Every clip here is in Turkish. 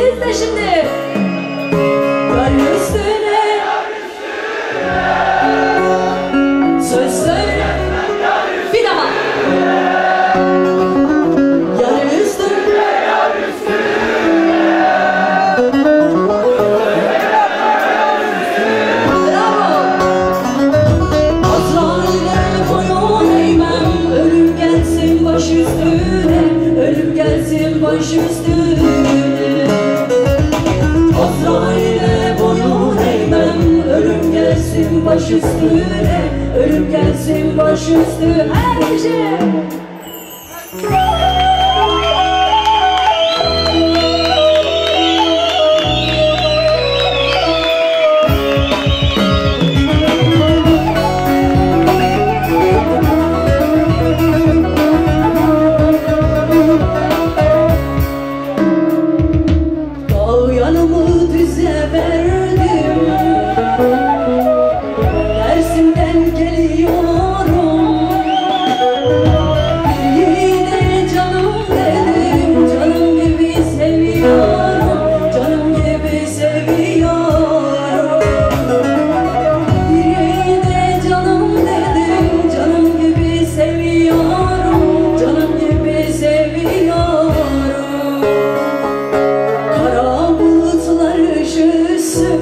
Siz de şimdi. Yar üstüne söz söyle. Bir daha. Yar üstüne. Bravo. Azrail'e boyun eğmem, ölüm gelsin baş üstüne, ölüm gelsin baş üstüne. Azrail'e boyun eğmem, ölüm gelsin baş üstüne, ölüm gelsin baş üstüne. Her kişi. Dağ yanımı düze verdim, Dersim'den geliyorum. Bir yiğide canım dedim, canım gibi seviyorum, canım gibi seviyorum. Bir yiğide canım dedim, canım gibi seviyorum, canım gibi seviyorum. Kara bulutlar üşüsün,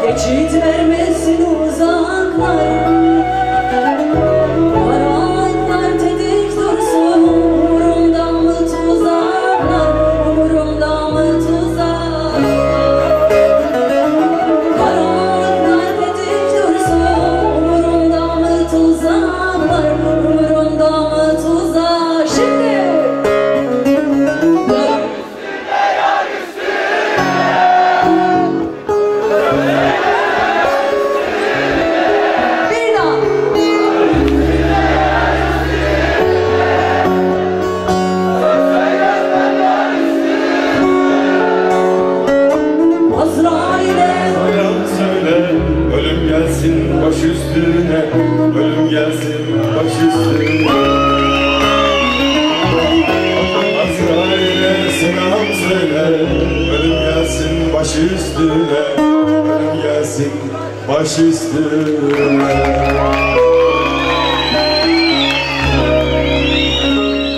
geçit vermesin uzaklar. Karanlıklar tedik dursun, umurumda mı tuzaklar, umurumda mı tuzaklar. Karanlıklar tedik dursun, umurumda mı tuzaklar, umurumda mı tuzak. Şimdi ölüm gelsin baş üstüne, ölüm gelsin baş üstüne. Azrail'e selam söyle, ölüm gelsin baş üstüne, ölüm gelsin baş üstüne.